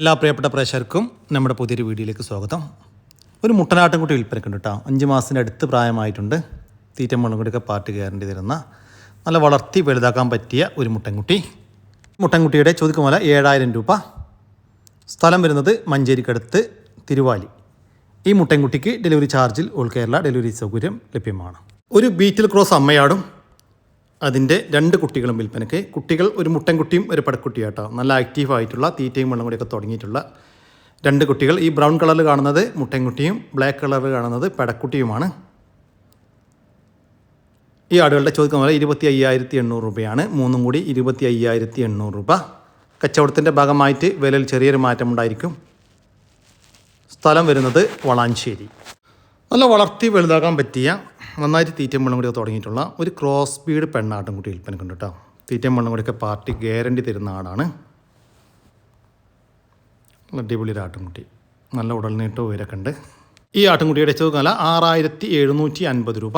എല്ലാ പ്രിയപ്പെട്ട പ്രേക്ഷകർക്കും നമ്മുടെ പുതിയൊരു വീഡിയോയിലേക്ക് സ്വാഗതം. ഒരു മുട്ടനാട്ടിൻകുട്ടി വിൽപ്പനക്കുണ്ട് കേട്ടോ. 5 മാസത്തിൻ്റെ അടുത്ത് പ്രായമായിട്ടുണ്ട്. തീറ്റ മുളകുടിയൊക്കെ പാർട്ടി ഗ്യാരണ്ടി തരുന്ന നല്ല വളർത്തി വലുതാക്കാൻ പറ്റിയ ഒരു മുട്ടൻകുട്ടിയുടെ ചോദിക്കും വില 7000 രൂപ. സ്ഥലം വരുന്നത് മഞ്ചേരിക്കടുത്ത് തിരുവാലി. ഈ മുട്ടൻകുട്ടിക്ക് ഡെലിവറി ചാർജിൽ ഓൾ കേരള ഡെലിവറി സൗകര്യം ലഭ്യമാണ്. ഒരു ബീറ്റിൽ ക്രോസ് അമ്മയാടും അതിൻ്റെ 2 കുട്ടികളും വിൽപ്പനയ്ക്ക്. കുട്ടികൾ ഒരു മുട്ടൻകുട്ടിയും ഒരു പടക്കുട്ടിയാട്ടോ. നല്ല ആക്റ്റീവായിട്ടുള്ള തീറ്റയും വെള്ളം കൂടിയൊക്കെ തുടങ്ങിയിട്ടുള്ള 2 കുട്ടികൾ. ഈ ബ്രൗൺ കളറിൽ കാണുന്നത് മുട്ടൻകുട്ടിയും ബ്ലാക്ക് കളറിൽ കാണുന്നത് പടക്കുട്ടിയുമാണ്. ഈ ആടുകളുടെ ചോദിക്കുന്ന പോലെ 25,800 രൂപയാണ്. 3 കൂടി 25,800 രൂപ. കച്ചവടത്തിൻ്റെ ഭാഗമായിട്ട് വിലയിൽ ചെറിയൊരു മാറ്റമുണ്ടായിരിക്കും. സ്ഥലം വരുന്നത് വളാഞ്ചേരി. നല്ല വളർത്തി വലുതാക്കാൻ പറ്റിയ നന്നായിട്ട് തീറ്റയും വെള്ളം കൂടിയൊക്കെ തുടങ്ങിയിട്ടുള്ള ഒരു ക്രോസ് ബീഡ് പെണ്ണാട്ടുംകുട്ടി വിൽപ്പനക്കുണ്ട് കേട്ടോ. തീറ്റയും വെള്ളം കൂടിയൊക്കെ പാർട്ടി ഗ്യാരണ്ടി തരുന്ന ആടാണ്. അടിപൊളി ഒരു ആട്ടുംകുട്ടി, നല്ല ഉടൽനീട്ടവും ഉയരൊക്കെ ഉണ്ട്. ഈ ആട്ടുംകുട്ടിയുടെ ചോദിക്കാല 6,750 രൂപ.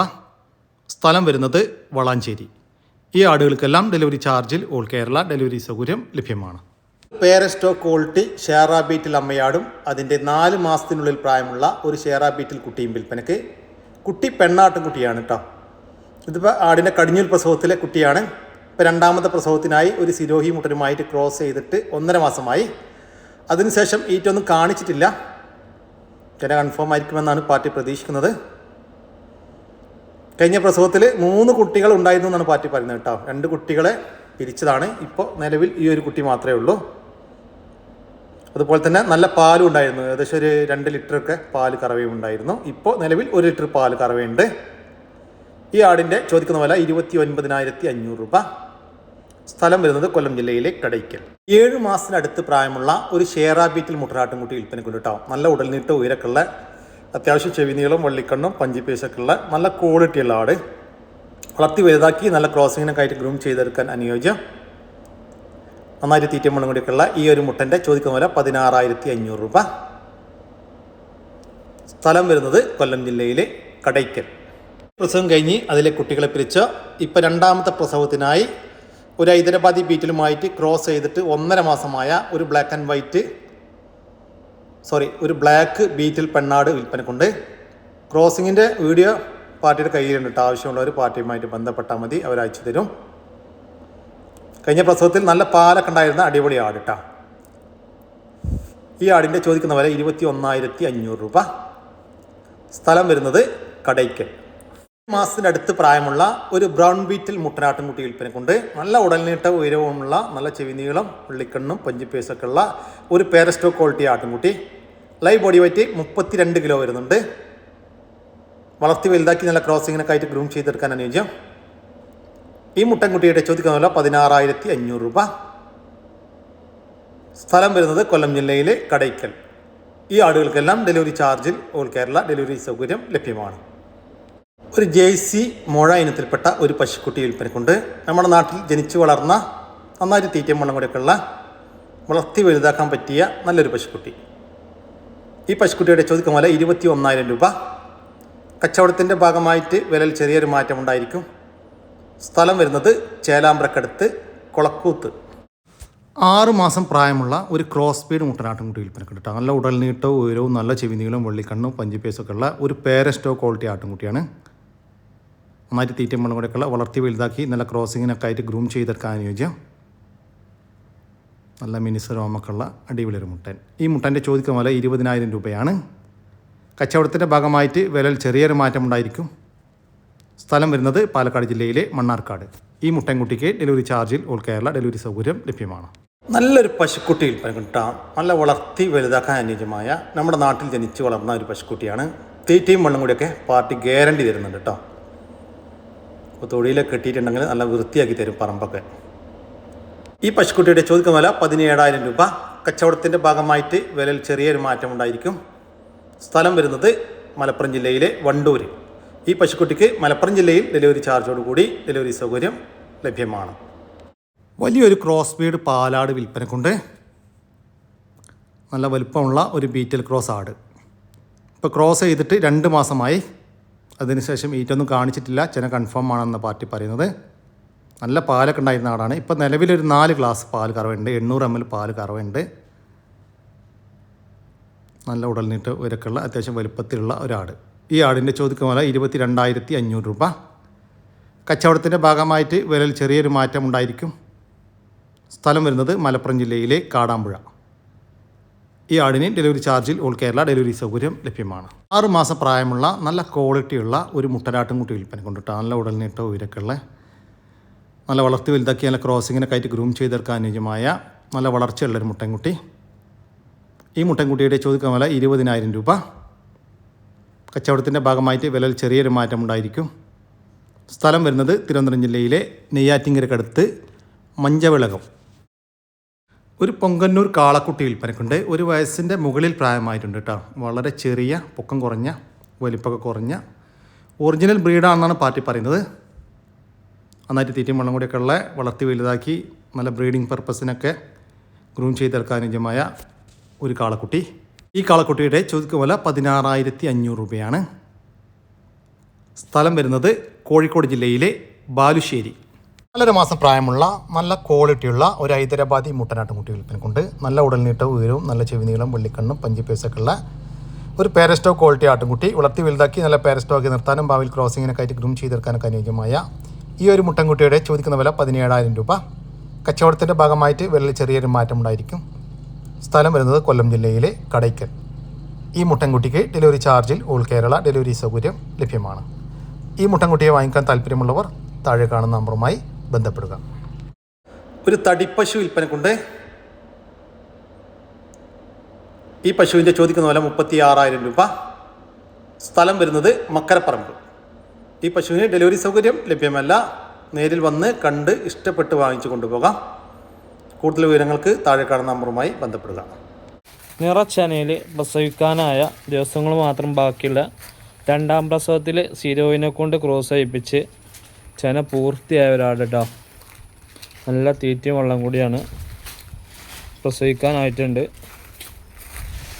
സ്ഥലം വരുന്നത് വളാഞ്ചേരി. ഈ ആടുകൾക്കെല്ലാം ഡെലിവറി ചാർജിൽ ഓൾ കേരള ഡെലിവറി സൗകര്യം ലഭ്യമാണ്. പേരസ്റ്റോ ക്വാളിറ്റി ഷേറാ ബീറ്റിൽ അമ്മയാടും അതിൻ്റെ 4 മാസത്തിനുള്ളിൽ പ്രായമുള്ള ഒരു ഷേറാ ബീറ്റിൽ കുട്ടിയും വിൽപ്പനക്ക്. കുട്ടി പെണ്ണാട്ടും കുട്ടിയാണ് കേട്ടോ. ഇതിപ്പോൾ ആടിൻ്റെ കടിഞ്ഞൂൽ പ്രസവത്തിലെ കുട്ടിയാണ്. ഇപ്പോൾ 2ാമത്തെ പ്രസവത്തിനായി ഒരു സിരോഹി മുട്ടനുമായിട്ട് ക്രോസ് ചെയ്തിട്ട് 1.5 മാസമായി. അതിനുശേഷം ഈറ്റൊന്നും കാണിച്ചിട്ടില്ല. ചില കൺഫേം ആയിരിക്കുമെന്നാണ് പാർട്ടി പ്രതീക്ഷിക്കുന്നത്. കഴിഞ്ഞ പ്രസവത്തിൽ 3 കുട്ടികൾ ഉണ്ടായിരുന്നു എന്നാണ് പാർട്ടി പറയുന്നത് കേട്ടോ. 2 കുട്ടികളെ പിരിച്ചതാണ്. ഇപ്പോൾ നിലവിൽ ഈ ഒരു കുട്ടി മാത്രമേ ഉള്ളൂ. അതുപോലെ തന്നെ നല്ല പാലും ഉണ്ടായിരുന്നു. ഏകദേശം ഒരു 2 ലിറ്ററൊക്കെ പാല് കറവയും ഉണ്ടായിരുന്നു. ഇപ്പോൾ നിലവിൽ 1 ലിറ്റർ പാല് കറവയുണ്ട്. ഈ ആടിൻ്റെ ചോദിക്കുന്ന വില 29,500 രൂപ. സ്ഥലം വരുന്നത് കൊല്ലം ജില്ലയിലെ കടയ്ക്കൽ. 7 മാസത്തിനടുത്ത് പ്രായമുള്ള ഒരു ഷേറാ ബീറ്റിൽ മുട്ടനാട്ടുംകുട്ടി വിൽപ്പനക്കുണ്ട് കേട്ടോ. നല്ല ഉടൽനീട്ടം ഉയരക്കുള്ള, അത്യാവശ്യം ചെവിനീളം വള്ളിക്കണ്ണും പഞ്ചിപ്പേശൊക്കെ ഉള്ള നല്ല ക്വാളിറ്റിയുള്ള ആട്. വളർത്തി വലുതാക്കി നല്ല ക്രോസിങ്ങിനൊക്കെ ആയിട്ട് ഗ്രൂം ചെയ്തെടുക്കാൻ അനുയോജ്യം. നന്നായിട്ട് തീറ്റയും വെള്ളം കൂടിയൊക്കെയുള്ള ഈ ഒരു മുട്ടൻ്റെ ചോദിക്കുന്ന വില 16,500 രൂപ. സ്ഥലം വരുന്നത് കൊല്ലം ജില്ലയിലെ കടയ്ക്കൽ. പ്രസവം കഴിഞ്ഞ് അതിലെ കുട്ടികളെ പിരിച്ച് ഇപ്പോൾ 2ാമത്തെ പ്രസവത്തിനായി ഒരു ഹൈദരാബാദി ബീറ്റിലുമായിട്ട് ക്രോസ് ചെയ്തിട്ട് 1.5 മാസമായ ഒരു ഒരു ബ്ലാക്ക് ബീറ്റിൽ പെണ്ണാട് വിൽപ്പനക്കുണ്ട്. ക്രോസിങ്ങിൻ്റെ വീഡിയോ പാർട്ടിയുടെ കയ്യിലുണ്ട് കേട്ടോ. ആവശ്യമുള്ളവർ പാർട്ടിയുമായിട്ട് ബന്ധപ്പെട്ടാൽ മതി, അവർ അയച്ചു തരും. കഴിഞ്ഞ പ്രസവത്തിൽ നല്ല പാലൊക്കെ ഉണ്ടായിരുന്ന അടിപൊളി ആട് കേട്ടോ. ഈ ആടിൻ്റെ ചോദിക്കുന്ന വില 21,500 രൂപ. സ്ഥലം വരുന്നത് കടയ്ക്കൽ. മാസത്തിനടുത്ത് പ്രായമുള്ള ഒരു ബ്രൗൺ ബീറ്റിൽ മുട്ടനാട്ടുംകുട്ടി വിൽപ്പനക്കുണ്ട്. നല്ല ഉടൽനീട്ട ഉയരവുമുള്ള നല്ല ചെവിനീളം ഉള്ളിക്കണ്ണും പഞ്ചിപ്പേസൊക്കെ ഉള്ള ഒരു പേരസ്റ്റോ ക്വാളിറ്റി ആട്ടുംകുട്ടി. ലൈവ് ബോഡി വെയിറ്റ് 32 കിലോ വരുന്നുണ്ട്. വളർത്തി വലുതാക്കി നല്ല ക്രോസിങ്ങിനൊക്കെ ആയിട്ട് ഗ്രൂം ചെയ്തെടുക്കാൻ അനുയോജ്യം. ഈ മുട്ടൻകുട്ടിയുടെ ചോദിക്കുന്ന വില 16,500 രൂപ. സ്ഥലം വരുന്നത് കൊല്ലം ജില്ലയിലെ കടയ്ക്കൽ. ഈ ആടുകൾക്കെല്ലാം ഡെലിവറി ചാർജിൽ ഓൾ കേരള ഡെലിവറി സൗകര്യം ലഭ്യമാണ്. ഒരു ജേഴ്സി മുഴ ഇനത്തിൽപ്പെട്ട ഒരു പശുക്കുട്ടി വിൽപ്പനക്കുണ്ട്. നമ്മുടെ നാട്ടിൽ ജനിച്ചു വളർന്ന നന്നായിട്ട് തീറ്റയും വെള്ളം കൂടെയൊക്കെയുള്ള വളർത്തി വലുതാക്കാൻ പറ്റിയ നല്ലൊരു പശുക്കുട്ടി. ഈ പശുക്കുട്ടിയുടെ ചോദിക്കുന്ന വില 21,000 രൂപ. കച്ചവടത്തിൻ്റെ ഭാഗമായിട്ട് വിലയിൽ ചെറിയൊരു മാറ്റമുണ്ടായിരിക്കും. സ്ഥലം വരുന്നത് ചേലാമ്പ്രക്കടുത്ത് കൊളക്കൂത്ത്. 6 മാസം പ്രായമുള്ള ഒരു ക്രോസ് ബീഡ് മുട്ടനാട്ടുംകുട്ടി വിൽപ്പനക്കുണ്ട് കേട്ടോ. നല്ല ഉടൽനീട്ടവും ഉയരവും നല്ല ചെവിനീളവും വെള്ളിക്കണ്ണും പഞ്ചിപ്പേസൊക്കെ ഉള്ള ഒരു പേരസ്റ്റോ ക്വാളിറ്റി ആട്ടുംകുട്ടിയാണ്. നന്നായിട്ട് തീറ്റയും വെള്ളം കൂടെയൊക്കെയുള്ള വളർത്തി വലുതാക്കി നല്ല ക്രോസിങ്ങിനൊക്കെ ആയിട്ട് ഗ്രൂം ചെയ്തെടുക്കാൻ അനുയോജ്യം. നല്ല മിനിസരോമൊക്കെയുള്ള അടിപൊളി ഒരു മുട്ടൻ. ഈ മുട്ടൻ്റെ ചോദിക്കുന്ന വില 20,000 രൂപയാണ്. കച്ചവടത്തിൻ്റെ ഭാഗമായിട്ട് വിലയിൽ ചെറിയൊരു മാറ്റമുണ്ടായിരിക്കും. സ്ഥലം വരുന്നത് പാലക്കാട് ജില്ലയിലെ മണ്ണാർക്കാട്. ഈ മുട്ടൻകുട്ടിക്ക് ഡെലിവറി ചാർജിൽ ഓൾ കേരള ഡെലിവറി സൗകര്യം ലഭ്യമാണ്. നല്ലൊരു പശുക്കുട്ടി വിൽപ്പനക്കുട്ടാ. നല്ല വളർത്തി വലുതാക്കാൻ അനുയോജ്യമായ നമ്മുടെ നാട്ടിൽ ജനിച്ചു വളർന്ന ഒരു പശുക്കുട്ടിയാണ്. തീറ്റയും വെള്ളം കൂടിയൊക്കെ പാർട്ടി ഗ്യാരണ്ടി തരുന്നുണ്ട് കേട്ടോ. അപ്പോൾ തൊടിയിലൊക്കെ കെട്ടിയിട്ടുണ്ടെങ്കിൽ നല്ല വൃത്തിയാക്കി തരും പറമ്പൊക്കെ. ഈ പശുക്കുട്ടിയുടെ ചോദിക്കുന്ന വില 17,000 രൂപ. കച്ചവടത്തിൻ്റെ ഭാഗമായിട്ട് വിലയിൽ ചെറിയൊരു മാറ്റമുണ്ടായിരിക്കും. സ്ഥലം വരുന്നത് മലപ്പുറം ജില്ലയിലെ വണ്ടൂർ. ഈ പശുക്കുട്ടിക്ക് മലപ്പുറം ജില്ലയിൽ ഡെലിവറി ചാർജോടുകൂടി ഡെലിവറി സൗകര്യം ലഭ്യമാണ്. വലിയൊരു ക്രോസ് ബീഡ് പാലാട് വിൽപ്പനക്കുണ്ട്. നല്ല വലുപ്പമുള്ള ഒരു ബീറ്റൽ ക്രോസ് ആട്. ഇപ്പോൾ ക്രോസ് ചെയ്തിട്ട് 2 മാസമായി. അതിനുശേഷം ഈറ്റൊന്നും കാണിച്ചിട്ടില്ല. ചെന കൺഫേം ആണെന്ന് പാർട്ടി പറയുന്നത്. നല്ല പാലൊക്കെ ഉണ്ടായിരുന്ന ആടാണ്. ഇപ്പോൾ നിലവിലൊരു 4 ഗ്ലാസ് പാൽ കറവുണ്ട്. 800 ml പാൽ കറവുണ്ട്. നല്ല ഉടൽനീട്ട് ഉയരക്കുള്ള അത്യാവശ്യം വലുപ്പത്തിലുള്ള ഒരാട്. ഈ ആടിൻ്റെ ചോദിക്കുന്ന വില 22,500 രൂപ. കച്ചവടത്തിൻ്റെ ഭാഗമായിട്ട് വിലയിൽ ചെറിയൊരു മാറ്റം ഉണ്ടായിരിക്കും. സ്ഥലം വരുന്നത് മലപ്പുറം ജില്ലയിലെ കാടാമ്പുഴ. ഈ ആടിന് ഡെലിവറി ചാർജിൽ ഓൾ കേരള ഡെലിവറി സൗകര്യം ലഭ്യമാണ്. 6 മാസം പ്രായമുള്ള നല്ല ക്വാളിറ്റിയുള്ള ഒരു മുട്ടനാട്ടുംകുട്ടി വിൽപ്പന കൊണ്ടിട്ട് നല്ല ഉടൽനീട്ടോ ഉയരക്കുള്ള നല്ല വളർത്തി വലുതാക്കി നല്ല ക്രോസിങ്ങിനൊക്കെ ആയിട്ട് ഗ്രൂം ചെയ്തെടുക്കാൻ അനുയോജ്യമായ നല്ല വളർച്ചയുള്ളൊരു മുട്ടൻകുട്ടി. ഈ മുട്ടൻകുട്ടിയുടെ ചോദിക്കുന്ന വില 20,000 രൂപ. കച്ചവടത്തിൻ്റെ ഭാഗമായിട്ട് വിലയിൽ ചെറിയൊരു മാറ്റം ഉണ്ടായിരിക്കും. സ്ഥലം വരുന്നത് തിരുവനന്തപുരം ജില്ലയിലെ നെയ്യാറ്റിങ്കരക്കടുത്ത് മഞ്ചവിളകം. ഒരു പൊങ്കന്നൂർ കാളക്കുട്ടി വിൽപ്പനക്കുണ്ട്. 1 വയസ്സിൻ്റെ മുകളിൽ പ്രായമായിട്ടുണ്ട് കേട്ടോ. വളരെ ചെറിയ പൊക്കം കുറഞ്ഞ വലിപ്പമൊക്കെ കുറഞ്ഞ ഒറിജിനൽ ബ്രീഡാണെന്നാണ് പാർട്ടി പറയുന്നത്. നന്നായിട്ട് തീറ്റയും വെള്ളം കൂടിയൊക്കെ ഉള്ള വളർത്തി വലുതാക്കി നല്ല ബ്രീഡിംഗ് പർപ്പസിനൊക്കെ ഗ്രൂം ചെയ്തെടുക്കാൻ അനുയോജ്യമായ ഒരു കാളക്കുട്ടി. ഈ കാളക്കുട്ടിയുടെ ചോദിക്കുന്ന വില 16,500 രൂപയാണ്. സ്ഥലം വരുന്നത് കോഴിക്കോട് ജില്ലയിലെ ബാലുശ്ശേരി. 1.5 മാസം പ്രായമുള്ള നല്ല ക്വാളിറ്റിയുള്ള ഒരു ഹൈദരാബാദി മുട്ടനാട്ടുംകുട്ടി വിൽപ്പനക്കുണ്ട്. നല്ല ഉടൽനീട്ടവും ഉയരവും നല്ല ചെവിനീളം വെള്ളിക്കണ്ണും പഞ്ചിപ്പേസൊക്കെ ഉള്ള ഒരു പേരസ്റ്റോ ക്വാളിറ്റി ആട്ടുംകുട്ടി. വളർത്തി വലുതാക്കി നല്ല പേരസ്റ്റോ ആക്കി നിർത്താനും ഭാവിയിൽ ക്രോസിങ്ങിനൊക്കെ ആയിട്ട് ഗ്രൂം ചെയ്തെടുക്കാനൊക്കെ അനുയോജ്യമായ ഈ ഒരു മുട്ടൻകുട്ടിയുടെ ചോദിക്കുന്ന വില 17,000 രൂപ. കച്ചവടത്തിൻ്റെ ഭാഗമായിട്ട് വിലയിൽ ചെറിയൊരു മാറ്റം ഉണ്ടായിരിക്കും. സ്ഥലം വരുന്നത് കൊല്ലം ജില്ലയിലെ കടയ്ക്കൽ. ഈ മുട്ടൻകുട്ടിക്ക് ഡെലിവറി ചാർജിൽ ഓൾ കേരള ഡെലിവറി സൗകര്യം ലഭ്യമാണ്. ഈ മുട്ടൻകുട്ടിയെ വാങ്ങിക്കാൻ താല്പര്യമുള്ളവർ താഴെ കാണുന്ന നമ്പറുമായി ബന്ധപ്പെടുക. ഒരു തടിപ്പശു വിൽപ്പനക്കുണ്ട്. ഈ പശുവിൻ്റെ ചോദിക്കുന്ന വില 36,000 രൂപ. സ്ഥലം വരുന്നത് മക്കരപ്പറമ്പ്. ഈ പശുവിന് ഡെലിവറി സൗകര്യം ലഭ്യമല്ല. നേരിൽ വന്ന് കണ്ട് ഇഷ്ടപ്പെട്ട് വാങ്ങിച്ചു കൊണ്ടുപോകാം. കൂടുതൽ വിവരങ്ങൾക്ക് താഴെ കാണുന്ന നമ്പറുമായി ബന്ധപ്പെടുക. നിറച്ചനയിൽ പ്രസവിക്കാനായ ദിവസങ്ങൾ മാത്രം ബാക്കിയുള്ള 2ാം പ്രസവത്തിൽ സീരോയിനെ കൊണ്ട് ക്രോസ് ചെയ്യിപ്പിച്ച് ചെന പൂർത്തിയായ ഒരാട് കേട്ടോ. നല്ല തീറ്റയും വെള്ളം കൂടിയാണ്. പ്രസവിക്കാനായിട്ടുണ്ട്.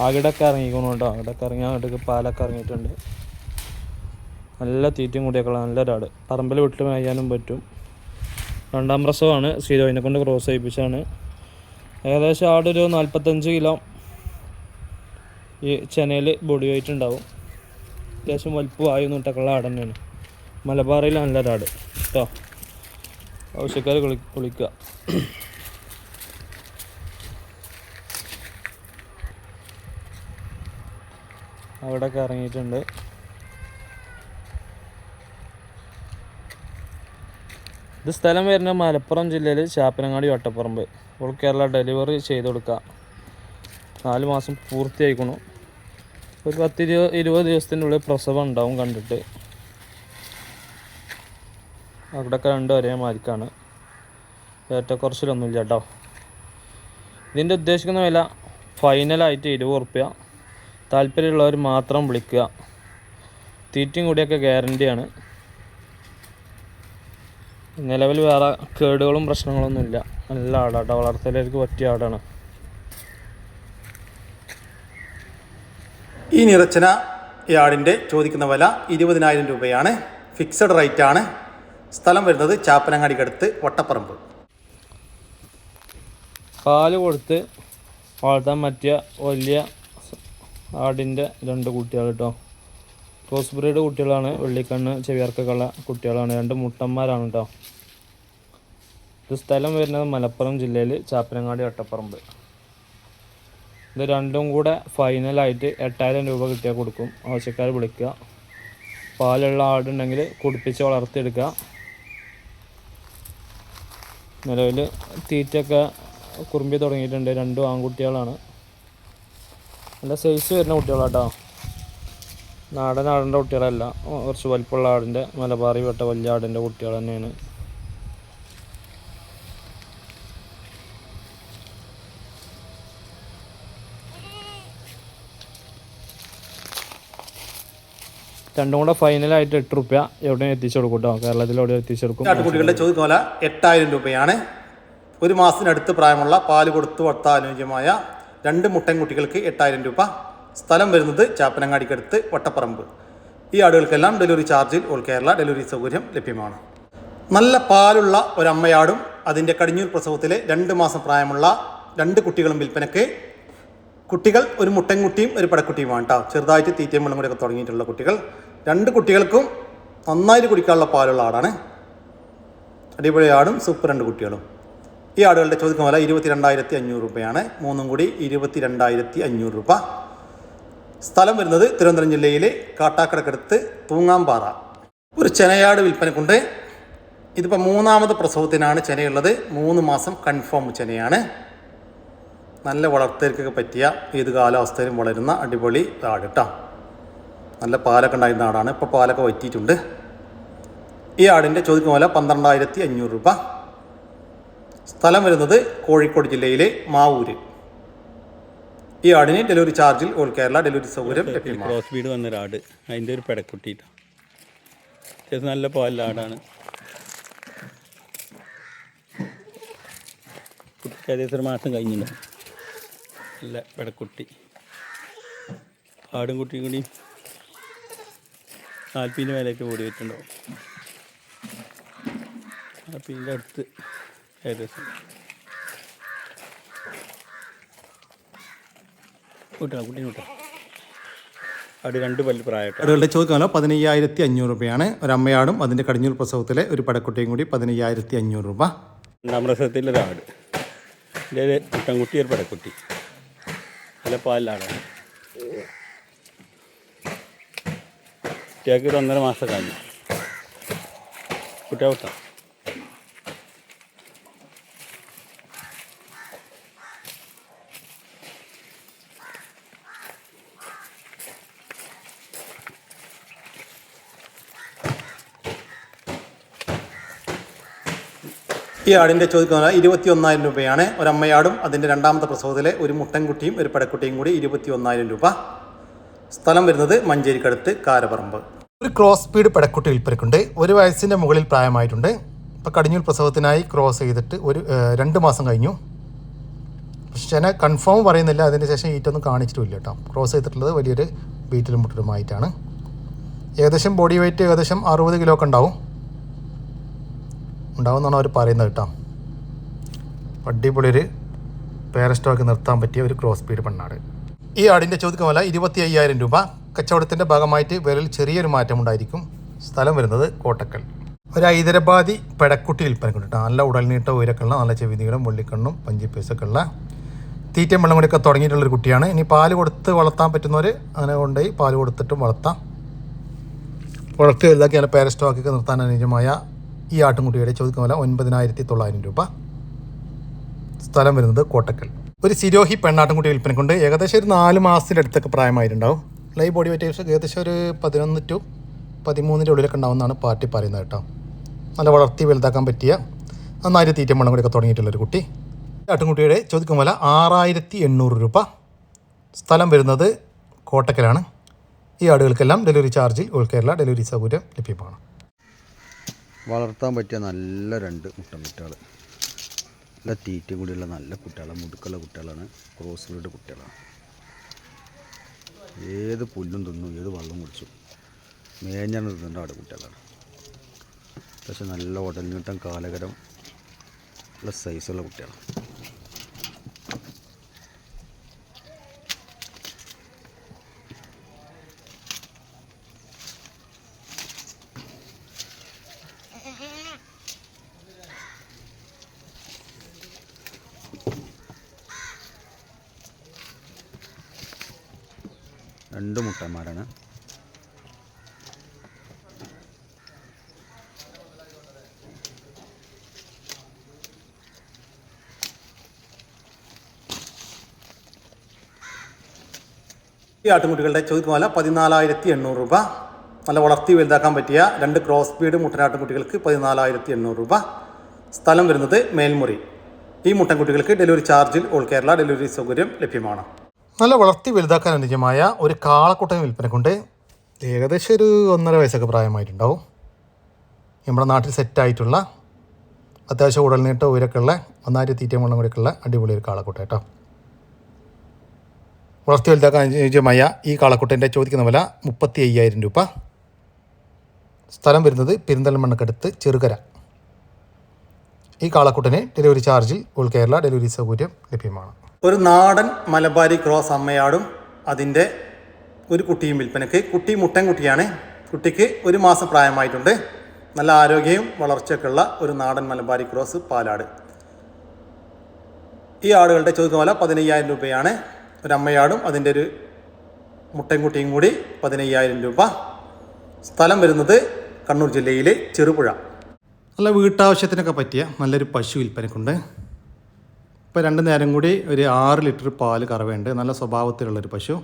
അകിടൊക്കെ ഇറങ്ങിക്കണം കേട്ടോ. അകിടൊക്കെ ഇറങ്ങി അങ്ങോട്ടേക്ക് പാലൊക്കെ ഇറങ്ങിയിട്ടുണ്ട്. നല്ല തീറ്റയും കൂടിയൊക്കെ നല്ലൊരാട്. പറമ്പിൽ വിട്ട് മേയാനും പറ്റും. 2ാം പ്രസവമാണ്. സീരോയിനെ കൊണ്ട് ക്രോസ് ചെയ്യിപ്പിച്ചാണ്. ഏകദേശം ആടൊരു 45 കിലോ ഈ ചെനയിൽ ബോഡി വെയിറ്റ് ഉണ്ടാവും. അത്യാവശ്യം വലുപ്പമായി നൂട്ടക്കുള്ള ആട് തന്നെയാണ്. മലബാറിൽ നല്ലൊരാട് കേട്ടോ. ആവശ്യക്കാർ വിളിക്കുക. അവിടെയൊക്കെ ഇറങ്ങിയിട്ടുണ്ട്. ഇത് സ്ഥലം വരുന്ന മലപ്പുറം ജില്ലയിൽ ചാപ്പനങ്ങാടി വട്ടപ്പറമ്പ്. ഓൾ കേരള ഡെലിവറി ചെയ്ത് കൊടുക്കുക. 4 മാസം പൂർത്തിയായിക്കണു. ഒരു 10-20 ദിവസത്തിൻ്റെ ഉള്ളിൽ പ്രസവം ഉണ്ടാവും കണ്ടിട്ട്. അവിടെയൊക്കെ 2 ഒരേ മാതിരിക്കാണ്. ഏറ്റക്കുറച്ചിലൊന്നുമില്ല കേട്ടോ. ഇതിൻ്റെ ഉദ്ദേശിക്കുന്ന വില ഫൈനലായിട്ട് 20 ഉറുപ്യ. താല്പര്യമുള്ളവർ മാത്രം വിളിക്കുക. തീറ്റയും കൂടിയൊക്കെ ഗ്യാരണ്ടിയാണ്. നിലവിൽ വേറെ കേടുകളും പ്രശ്നങ്ങളൊന്നുമില്ല. നല്ല ആടാട്ടോ. വളർത്തലേക്ക് പറ്റിയ ആടാണ്. ഈ നിറച്ചന ഈ ആടിൻ്റെ ചോദിക്കുന്ന വില 20,000 രൂപയാണ്. ഫിക്സഡ് റേറ്റ് ആണ്. സ്ഥലം വരുന്നത് ചാപ്പനങ്ങാടിക്കടുത്ത് വട്ടപ്പറമ്പ്. പാല് കൊടുത്ത് വളർത്താൻ പറ്റിയ വലിയ ആടിൻ്റെ 2 കുട്ടികൾ കേട്ടോ. ക്രോസ് ബ്രീഡ് കുട്ടികളാണ്. വെള്ളിക്കണ്ണ് ചെവിയർക്കൊക്കെ ഉള്ള കുട്ടികളാണ്. 2 മുട്ടന്മാരാണ് കേട്ടോ. ഇത് സ്ഥലം വരുന്നത് മലപ്പുറം ജില്ലയിൽ ചാപ്പനങ്ങാടി വട്ടപ്പറമ്പ്. ഇത് 2ഉം കൂടെ ഫൈനലായിട്ട് 8,000 രൂപ കിട്ടിയാൽ കൊടുക്കും. ആവശ്യക്കാർ വിളിക്കുക. പാലുള്ള ആടുണ്ടെങ്കിൽ കുടിപ്പിച്ച് വളർത്തിയെടുക്കുക. നിലവിൽ തീറ്റയൊക്കെ കുറുമ്പി തുടങ്ങിയിട്ടുണ്ട്. 2 ആൺകുട്ടികളാണ്. നല്ല സൈസ് വരുന്ന കുട്ടികളാട്ടോ. ആടിൻ്റെ കുട്ടികളല്ല. കുറച്ച് വലിപ്പമുള്ള ആടിൻ്റെ മലബാറി പെട്ട വലിയ ആടിൻ്റെ കുട്ടികൾ തന്നെയാണ്. രണ്ടും കൂടെ ഫൈനലായിട്ട് 8 രൂപ എവിടെയും എത്തിച്ചു കൊടുക്കും കേട്ടോ. കേരളത്തിൽ എവിടെ എത്തിച്ചു കൊടുക്കും. ആട്ടുകുട്ടികളുടെ ചോദിക്കുന്ന വില 8,000 രൂപയാണ്. 1 മാസത്തിനടുത്ത് പ്രായമുള്ള പാല് കൊടുത്ത് വളർത്താൻ അനുയോജ്യമായ 2 മുട്ടൻകുട്ടികൾക്ക് 8,000 രൂപ. സ്ഥലം വരുന്നത് ചാപ്പനങ്ങാടിക്കടുത്ത് വട്ടപ്പറമ്പ്. ഈ ആടുകൾക്കെല്ലാം ഡെലിവറി ചാർജിൽ ഓൾ കേരള ഡെലിവറി സൗകര്യം ലഭ്യമാണ്. നല്ല പാലുള്ള ഒരമ്മയാടും അതിൻ്റെ കടിഞ്ഞൂൽ പ്രസവത്തിലെ 2 മാസം പ്രായമുള്ള 2 കുട്ടികളും വിൽപ്പനയ്ക്ക്. കുട്ടികൾ ഒരു മുട്ടൻകുട്ടിയും ഒരു പടക്കുട്ടിയുമാണ് കേട്ടോ. ചെറുതായിട്ട് തീറ്റയും വെള്ളം കൂടിയൊക്കെ തുടങ്ങിയിട്ടുള്ള കുട്ടികൾ. 2 കുട്ടികൾക്കും നന്നായിട്ട് കുടിക്കാനുള്ള പാലുള്ള ആടാണ്. അടിപൊളി ആടും സൂപ്പർ 2 കുട്ടികളും. ഈ ആടുകളുടെ ചോദിക്കുന്ന വില 22,500 രൂപയാണ്. 3 കൂടി 22,500 രൂപ. സ്ഥലം വരുന്നത് തിരുവനന്തപുരം ജില്ലയിലെ കാട്ടാക്കടക്കടുത്ത് തൂങ്ങാമ്പാറ. ഒരു ചെനയാട് വിൽപ്പനക്കുണ്ട്. ഇതിപ്പോൾ 3ാമത് പ്രസവത്തിനാണ് ചെനയുള്ളത്. 3 മാസം കൺഫേം ചെനയാണ്. നല്ല വളർത്തലിക്കൊക്കെ പറ്റിയ ഏത് കാലാവസ്ഥയിലും വളരുന്ന അടിപൊളി ആട് കേട്ടോ. നല്ല പാലൊക്കെ ഉണ്ടായിരുന്ന ആടാണ്. ഇപ്പോൾ പാലൊക്കെ വറ്റിയിട്ടുണ്ട്. ഈ ആടിൻ്റെ ചോദിക്കുന്ന വില 12,500 രൂപ. സ്ഥലം വരുന്നത് കോഴിക്കോട് ജില്ലയിലെ മാവൂര്. ഈ ആടിന് ഡെലിവറി ചാർജിൽ ഓൾ കേരള ഡെലിവറി സൗകര്യം ലഭ്യമാണ്. ക്രോസ് ബീഡ് വന്നൊരാട്, അതിൻ്റെ ഒരു പെടക്കുട്ടിയിട്ടാണ്. അത്യാവശ്യം നല്ല പാലുള്ള ആടാണ്. കുട്ടിക്ക് ഏകദേശം 1 മാസം കഴിഞ്ഞിട്ടുണ്ടാവും. നല്ല പെടക്കുട്ടി. ആടും കുട്ടിയും കൂടി 40 മേലേക്ക് ഓടി വെച്ചിട്ടുണ്ടാവും. 40 അടുത്ത് ഏകദേശം. കുട്ടി ആട് 2 പല്ല് പ്രായം. ആടുകളുടെ ചോദിക്കാമല്ലോ 15,500 രൂപയാണ്. ഒരു അമ്മയാടും അതിൻ്റെ കടിഞ്ഞൂൽ പ്രസവത്തിലെ ഒരു പടക്കുട്ടിയും കൂടി 15,500 രൂപ. 2ാം പ്രസവത്തിലൊരാട്, ഇതിൻ്റെ മുട്ടൻകുട്ടി ഒരു പടക്കുട്ടി. നല്ല പാലിലാടാണ്. കുട്ടികൾക്ക് 1.5 മാസം കഴിഞ്ഞു. കുട്ടിയാവട്ട ഈ ആടിൻ്റെ ചോദിക്കുന്ന 21,000 രൂപയാണ്. ഒരമ്മയാടും അതിൻ്റെ 2ാമത്തെ പ്രസവത്തിലെ ഒരു മുട്ടൻകുട്ടിയും ഒരു പടക്കുട്ടിയും കൂടി 21,000 രൂപ. സ്ഥലം വരുന്നത് മഞ്ചേരിക്കടുത്ത് കാരപറമ്പ്. ഒരു ക്രോസ് സ്പീഡ് പടക്കുട്ടി വിൽപ്പനക്കുണ്ട്. 1 വയസ്സിൻ്റെ മുകളിൽ പ്രായമായിട്ടുണ്ട്. ഇപ്പോൾ കടിഞ്ഞൂൽ പ്രസവത്തിനായി ക്രോസ് ചെയ്തിട്ട് 2 മാസം കഴിഞ്ഞു. പക്ഷേ ഞാൻ കൺഫേം പറയുന്നില്ല. അതിന് ശേഷം ഈറ്റൊന്നും കാണിച്ചിട്ടില്ല കേട്ടോ. ക്രോസ് ചെയ്തിട്ടുള്ളത് വലിയൊരു ബീറ്റിലും മുട്ടിലുമായിട്ടാണ്. ഏകദേശം ബോഡി വെയ്റ്റ് ഏകദേശം 60 കിലോ ഒക്കെ ഉണ്ടാവുമെന്നാണ് അവർ പറയുന്നത് കേട്ടോ. അടിപൊളിയൊരു പേരസ്റ്റോക്ക് നിർത്താൻ പറ്റിയ ഒരു ക്രോസ് സ്പീഡ് പെണ്ണാട്. ഈ ആടിൻ്റെ ചോദിക്കുന്ന വില 25,000 രൂപ. കച്ചവടത്തിൻ്റെ ഭാഗമായിട്ട് വിലയിൽ ചെറിയൊരു മാറ്റം ഉണ്ടായിരിക്കും. സ്ഥലം വരുന്നത് കോട്ടക്കൽ. ഒരു ഹൈദരാബാദി പെടക്കുട്ടി വിൽപ്പനക്കുണ്ട് കേട്ടോ. നല്ല ഉടൽനീട്ട ഉയരക്കുള്ള നല്ല ചെവിതികളും വെള്ളിക്കണ്ണും പഞ്ചിപ്പേസൊക്കെ ഉള്ള തീറ്റയും വെള്ളം കൂടിയൊക്കെ തുടങ്ങിയിട്ടുള്ളൊരു കുട്ടിയാണ്. ഇനി പാല് കൊടുത്ത് വളർത്താൻ പറ്റുന്നവർ അങ്ങനെ കൊണ്ടുപോയി പാല് കൊടുത്തിട്ടും വളർത്താം. വളർത്തി വലുതാക്കി നല്ല പേരസ്റ്റോക്കൊക്കെ നിർത്താൻ അനുയോജ്യമായ ഈ ആട്ടുംകുട്ടിയുടെ ചോദിക്കുന്ന വില 9,900 രൂപ. സ്ഥലം വരുന്നത് കോട്ടക്കൽ. ഒരു സിരോഹി പെണ്ണാട്ടുംകുട്ടി വിൽപ്പനക്കുണ്ട്. ഏകദേശം ഒരു 4 മാസത്തിൻ്റെ അടുത്തൊക്കെ പ്രായമായിട്ടുണ്ടാവും. ലൈവ് ബോഡി വെയിറ്റ് ഏകദേശം ഒരു 11 to 13 ഉള്ളിലൊക്കെ ഉണ്ടാവുമെന്നാണ് പാർട്ടി പറയുന്നത് കേട്ടോ. നല്ല വളർത്തി വലുതാക്കാൻ പറ്റിയ നന്നായിട്ട് തീറ്റയും വെള്ളം കൂടിയൊക്കെ തുടങ്ങിയിട്ടുള്ളൊരു കുട്ടി. ആട്ടുംകുട്ടിയുടെ ചോദിക്കുന്ന വില 6,800 രൂപ. സ്ഥലം വരുന്നത് കോട്ടക്കലാണ്. ഈ ആടുകൾക്കെല്ലാം ഡെലിവറി ചാർജിൽ ഓൾ കേരള ഡെലിവറി സൗകര്യം ലഭ്യമാണ്. വളർത്താൻ പറ്റിയ നല്ല 2 മുട്ടൻകുട്ടികൾ. നല്ല തീറ്റയും കൂടിയുള്ള നല്ല കുട്ടികളാണ്. മുടുക്കുള്ള കുട്ടികളാണ്. ക്രോസ് ബ്രീഡ് കുട്ടികളാണ്. ഏത് പുല്ലും തിന്നും, ഏത് വെള്ളം കുടിച്ചും മേഞ്ഞാണ് തിന്നേണ്ട ആട് കുട്ടികളാണ്. പക്ഷെ നല്ല ഉടൽനീട്ടം കാലകരം നല്ല സൈസുള്ള കുട്ടികളാണ്. രണ്ട് മുട്ടന്മാരാണ്. ഈ ആട്ടുംകുട്ടികളുടെ ചോദിക്കുന്ന വില 14,800 രൂപ. നല്ല വളർത്തി വലുതാക്കാൻ പറ്റിയ 2 ക്രോസ് ബീഡ് മുട്ടനാട്ടുംകുട്ടികൾക്ക് 14,800 രൂപ. സ്ഥലം വരുന്നത് മേൽമുറി. ഈ മുട്ടൻകുട്ടികൾക്ക് ഡെലിവറി ചാർജിൽ ഓൾ കേരള ഡെലിവറി സൗകര്യം ലഭ്യമാണ്. നല്ല വളർത്തി വലുതാക്കാൻ അനുയോജ്യമായ ഒരു കാളക്കുട്ടൻ വിൽപ്പനക്കുണ്ട്. ഏകദേശം ഒരു 1.5 വയസ്സൊക്കെ പ്രായമായിട്ടുണ്ടാവും. നമ്മുടെ നാട്ടിൽ സെറ്റായിട്ടുള്ള അത്യാവശ്യം ഉടൽനീട്ട ഉയരൊക്കെ ഉള്ള നന്നായിട്ട് തീറ്റയും വെള്ളം കൂടിയൊക്കെ ഉള്ള അടിപൊളി ഒരു കാളക്കുട്ട കേട്ടോ. വളർത്തി വലുതാക്കാൻ അനുയോജ്യമായ ഈ കാളക്കുട്ടൻ്റെ ചോദിക്കുന്ന വില 35,000 രൂപ. സ്ഥലം വരുന്നത് പെരിന്തൽമണ്ണക്കടുത്ത് ചെറുകര. ഈ കാളക്കുട്ടന് ഡെലിവറി ചാർജിൽ ഓൾ കേരള ഡെലിവറി സൗകര്യം ലഭ്യമാണ്. ഒരു നാടൻ മലബാരി ക്രോസ് അമ്മയാടും അതിൻ്റെ ഒരു കുട്ടിയും വിൽപ്പനയ്ക്ക്. കുട്ടി മുട്ടൻ കുട്ടിയാണ്. കുട്ടിക്ക് 1 മാസം പ്രായമായിട്ടുണ്ട്. നല്ല ആരോഗ്യവും വളർച്ചയൊക്കെ ഉള്ള ഒരു നാടൻ മലബാരി ക്രോസ് പാലാട്. ഈ ആടുകളുടെ ചോദിക്കുന്ന വില 15,000 രൂപയാണ്. ഒരു അമ്മയാടും അതിൻ്റെ ഒരു മുട്ടൻകുട്ടിയും കൂടി 15,000 രൂപ. സ്ഥലം വരുന്നത് കണ്ണൂർ ജില്ലയിലെ ചെറുപുഴ. നല്ല വീട്ടാവശ്യത്തിനൊക്കെ പറ്റിയ നല്ലൊരു പശു വിൽപ്പനക്കുണ്ട്. ഇപ്പോൾ 2 നേരം കൂടി ഒരു 6 ലിറ്റർ പാല് കറവേണ്ട നല്ല സ്വഭാവത്തിലുള്ളൊരു പശു.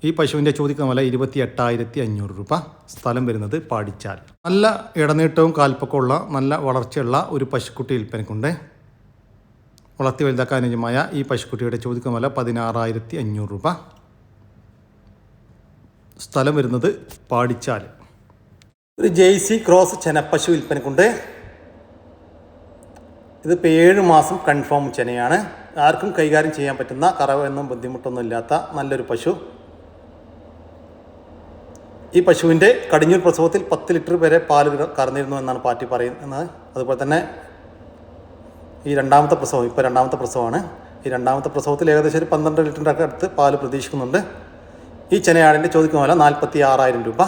ഈ പശുവിൻ്റെ ചോദിക്കുന്ന വില 28,500 രൂപ. സ്ഥലം വരുന്നത് പാടിച്ചാൽ. നല്ല ഇടനീട്ടവും കാൽപ്പൊക്കമുള്ള നല്ല വളർച്ചയുള്ള ഒരു പശുക്കുട്ടി വിൽപ്പനക്കുണ്ട്. വളർത്തി വലുതാക്കാൻ അനുയോജ്യമായ ഈ പശുക്കുട്ടിയുടെ ചോദിക്കുന്ന വില 16,500 രൂപ. സ്ഥലം വരുന്നത് പാടിച്ചാൽ. ഒരു ജേഴ്സി ക്രോസ് ചെനപ്പശു വിൽപ്പനക്കുണ്ട്. ഇതിപ്പോൾ 7 മാസം കൺഫേം ചെനയാണ്. ആർക്കും കൈകാര്യം ചെയ്യാൻ പറ്റുന്ന കറവൊന്നും ബുദ്ധിമുട്ടൊന്നും ഇല്ലാത്ത നല്ലൊരു പശു. ഈ പശുവിൻ്റെ കടിഞ്ഞൂർ പ്രസവത്തിൽ 10 ലിറ്റർ വരെ പാല് കറന്നിരുന്നു എന്നാണ് പാർട്ടി പറയുന്നത്. അതുപോലെ തന്നെ ഈ രണ്ടാമത്തെ പ്രസവം, ഇപ്പോൾ 2ാമത്തെ പ്രസവമാണ്. ഈ 2ാമത്തെ പ്രസവത്തിൽ ഏകദേശം ഒരു 12 ലിറ്ററിൻ്റെ ഒക്കെ അടുത്ത് പാല് പ്രതീക്ഷിക്കുന്നുണ്ട്. ഈ ചെനയാടിൻ്റെ ചോദിക്കുന്ന വില 46,000 രൂപ.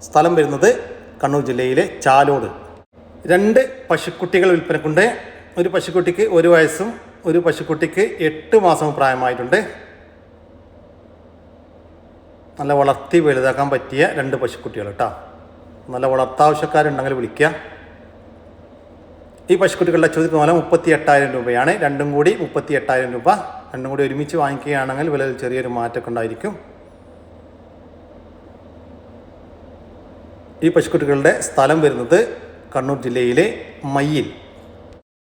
സ്ഥലം വരുന്നത് കണ്ണൂർ ജില്ലയിലെ ചാലോട്. 2 പശുക്കുട്ടികൾ വിൽപ്പനക്കുണ്ട്. ഒരു പശുക്കുട്ടിക്ക് 1 വയസ്സും ഒരു പശുക്കുട്ടിക്ക് 8 മാസവും പ്രായമായിട്ടുണ്ട്. നല്ല വളർത്തി വലുതാക്കാൻ പറ്റിയ 2 പശുക്കുട്ടികൾ കേട്ടോ. നല്ല വളർത്താവശ്യക്കാരുണ്ടെങ്കിൽ വിളിക്കുക. ഈ പശുക്കുട്ടികളുടെ ചോദിക്കുന്ന വില 38,000 രൂപയാണ്. രണ്ടും കൂടി 38,000 രൂപ. രണ്ടും കൂടി ഒരുമിച്ച് വാങ്ങിക്കുകയാണെങ്കിൽ വിലയിൽ ചെറിയൊരു മാറ്റമൊക്കെ ഉണ്ടായിരിക്കും. ഈ പശുക്കുട്ടികളുടെ സ്ഥലം വരുന്നത് കണ്ണൂർ ജില്ലയിലെ മയ്യിൽ.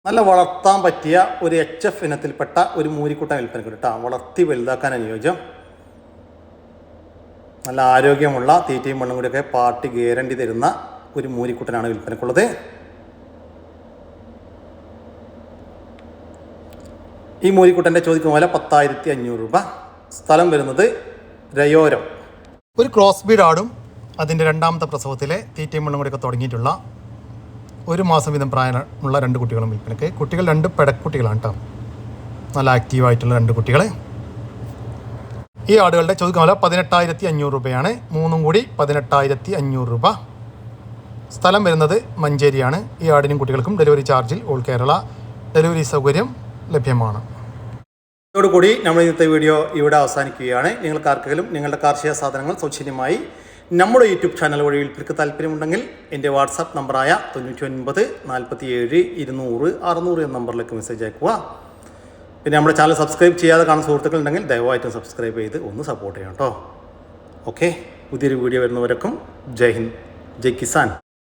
നല്ല വളർത്താൻ പറ്റിയ ഒരു HF ഇനത്തിൽപ്പെട്ട ഒരു മൂരിക്കുട്ടൻ വിൽപ്പനക്കുണ്ട് കേട്ടോ. വളർത്തി വലുതാക്കാൻ അനുയോജ്യം. നല്ല ആരോഗ്യമുള്ള തീറ്റയും വെള്ളം കൂടിയൊക്കെ പാർട്ടി ഗ്യാരണ്ടി തരുന്ന ഒരു മൂരിക്കുട്ടനാണ് വിൽപ്പനക്കുള്ളത്. ഈ മൂരിക്കുട്ടൻ്റെ ചോദിക്കുന്ന വില 10,500 രൂപ. സ്ഥലം വരുന്നത് രയോരം. ഒരു ക്രോസ് ബീഡ് ആടും അതിൻ്റെ 2ാമത്തെ പ്രസവത്തിലെ തീറ്റയും വെള്ളം കൂടിയൊക്കെ തുടങ്ങിയിട്ടുള്ള 1 മാസം വീതം പ്രായമുള്ള 2 കുട്ടികളും വിൽപ്പനയ്ക്ക്. കുട്ടികൾ 2 പെടക്കുട്ടികളാണ് കേട്ടോ. നല്ല ആക്റ്റീവായിട്ടുള്ള 2 കുട്ടികൾ. ഈ ആടുകളുടെ ചോദിക്കുന്ന വില 18,500 രൂപയാണ്. 3ഉം കൂടി 18,500 രൂപ. സ്ഥലം വരുന്നത് മഞ്ചേരിയാണ്. ഈ ആടിനും കുട്ടികൾക്കും ഡെലിവറി ചാർജിൽ ഓൾ കേരള ഡെലിവറി സൗകര്യം ലഭ്യമാണ്. ഇതോടുകൂടി നമ്മൾ ഇന്നത്തെ വീഡിയോ ഇവിടെ അവസാനിക്കുകയാണ്. നിങ്ങൾക്ക് ആർക്കെങ്കിലും നിങ്ങളുടെ കാർഷിക സാധനങ്ങൾ സൗജന്യമായി നമ്മുടെ യൂട്യൂബ് ചാനൽ വഴി വിൽപ്പനയ്ക്ക് താല്പര്യമുണ്ടെങ്കിൽ എൻ്റെ വാട്സാപ്പ് നമ്പറായ 99 47 200 600 എന്ന നമ്പറിലേക്ക് മെസ്സേജ് അയക്കുക. പിന്നെ നമ്മുടെ ചാനൽ സബ്സ്ക്രൈബ് ചെയ്യാതെ കാണുന്ന സുഹൃത്തുക്കളുണ്ടെങ്കിൽ ദയവായിട്ടും സബ്സ്ക്രൈബ് ചെയ്ത് ഒന്ന് സപ്പോർട്ട് ചെയ്യാം കേട്ടോ. ഓക്കെ, പുതിയൊരു വീഡിയോ വരുന്നവരൊക്കെ ജയ് ഹിന്ദ്, ജയ് കിസാൻ.